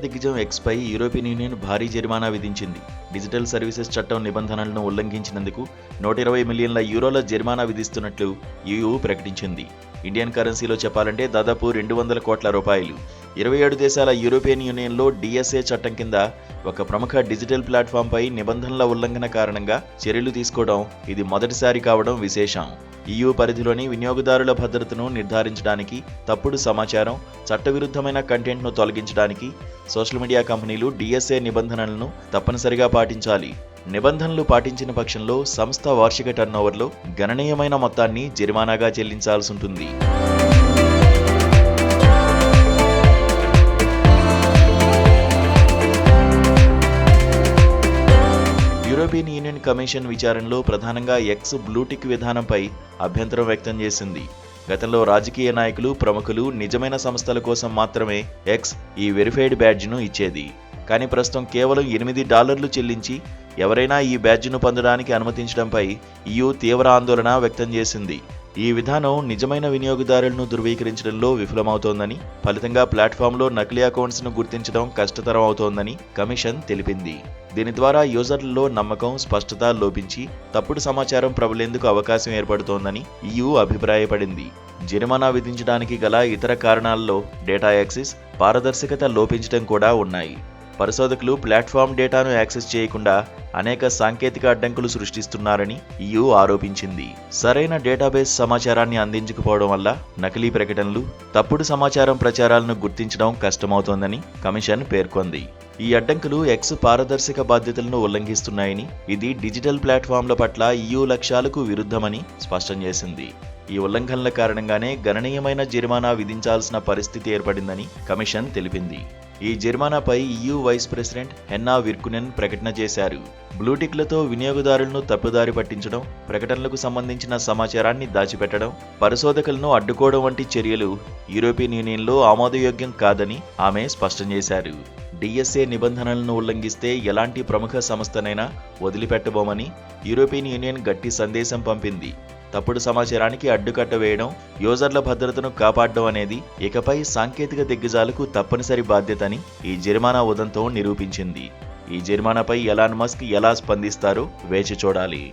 దిగ్గజం ఎక్స్ పై European union భారీ జరిమానా విధించింది. డిజిటల్ సర్వీసెస్ చట్టం నిబంధనలను ఉల్లంఘించినందుకు 120 మిలియన్ల యూరోల జరిమానా విధిస్తున్నట్లు EU ప్రకటించింది. ఇండియన్ కరెన్సీలో చెప్పాలంటే దాదాపు 200 కోట్ల రూపాయలు. 27 దేశాల యూరోపియన్ యూనియన్లో DSA చట్టం కింద ఒక ప్రముఖ డిజిటల్ ప్లాట్ఫామ్పై నిబంధనల ఉల్లంఘన కారణంగా చర్యలు తీసుకోవడం ఇది మొదటిసారి కావడం విశేషం. EU పరిధిలోని వినియోగదారుల భద్రతను నిర్ధారించడానికి, తప్పుడు సమాచారం, చట్టవిరుద్ధమైన కంటెంట్ను తొలగించడానికి సోషల్ మీడియా కంపెనీలు DSA నిబంధనలను తప్పనిసరిగా పాటించాలి. నిబంధనలు పాటించిన పక్షంలో సంస్థ వార్షిక టర్నోవర్లో గణనీయమైన మొత్తాన్ని జరిమానాగా చెల్లించాల్సి ఉంటుంది. యూరోపియన్ యూనియన్ కమిషన్ విచారణలో ప్రధానంగా ఎక్స్ బ్లూటిక్ విధానంపై అభ్యంతరం వ్యక్తం చేసింది. గతంలో రాజకీయ నాయకులు, ప్రముఖులు, నిజమైన సంస్థల కోసం మాత్రమే ఎక్స్ ఈ వెరిఫైడ్ బ్యాడ్జ్ను ఇచ్చేది. కానీ ప్రస్తుతం కేవలం $8 చెల్లించి ఎవరైనా ఈ బ్యాడ్జ్ను పొందడానికి అనుమతించడంపై EU తీవ్ర ఆందోళన వ్యక్తం చేసింది. ఈ విధానం నిజమైన వినియోగదారులను ధృవీకరించడంలో విఫలమవుతోందని, ఫలితంగా ప్లాట్ఫామ్లో నకిలీ అకౌంట్స్ను గుర్తించడం కష్టతరం అవుతోందని కమిషన్ తెలిపింది. దీని ద్వారా యూజర్లలో నమ్మకం, స్పష్టత లోపించి తప్పుడు సమాచారం ప్రబలేందుకు అవకాశం ఏర్పడుతోందని EU అభిప్రాయపడింది. జరిమానా విధించడానికి గల ఇతర కారణాల్లో డేటా యాక్సెస్, పారదర్శకత లోపించడం కూడా ఉన్నాయి. పరిశోధకులు ప్లాట్ఫామ్ డేటాను యాక్సెస్ చేయకుండా అనేక సాంకేతిక అడ్డంకులు సృష్టిస్తున్నారని EU ఆరోపించింది. సరైన డేటాబేస్ సమాచారాన్ని అందించకపోవడం వల్ల నకిలీ ప్రకటనలు, తప్పుడు సమాచారం ప్రచారాలను గుర్తించడం కష్టమవుతోందని కమిషన్ పేర్కొంది. ఈ అడ్డంకులు ఎక్స్ పారదర్శక బాధ్యతలను ఉల్లంఘిస్తున్నాయని, ఇది డిజిటల్ ప్లాట్ఫామ్ల పట్ల EU లక్ష్యాలకు విరుద్ధమని స్పష్టం చేసింది. ఈ ఉల్లంఘనల కారణంగానే గణనీయమైన జరిమానా విధించాల్సిన పరిస్థితి ఏర్పడిందని కమిషన్ తెలిపింది. ఈ జరిమానాపై EU వైస్ ప్రెసిడెంట్ హెన్నా విర్కునెన్ ప్రకటన చేశారు. బ్లూటిక్లతో వినియోగదారులను తప్పుదారి పట్టించడం, ప్రకటనలకు సంబంధించిన సమాచారాన్ని దాచిపెట్టడం, పరిశోధకులను అడ్డుకోవడం వంటి చర్యలు యూరోపియన్ యూనియన్లో ఆమోదయోగ్యం కాదని ఆమె స్పష్టం చేశారు. DSA నిబంధనలను ఉల్లంఘిస్తే ఎలాంటి ప్రముఖ సంస్థనైనా వదిలిపెట్టబోమని యూరోపియన్ యూనియన్ గట్టి సందేశం పంపింది. తప్పుడు సమాచారానికి అడ్డుకట్ట వేయడం, యూజర్ల భద్రతను కాపాడడం అనేది ఇకపై సాంకేతిక దిగ్గజాలకు తప్పనిసరి బాధ్యతని ఈ జరిమానా ఉదంతం నిరూపించింది. ఈ జరిమానాపై ఎలాన్ మస్క్ ఎలా స్పందిస్తారో వేచి చూడాలి.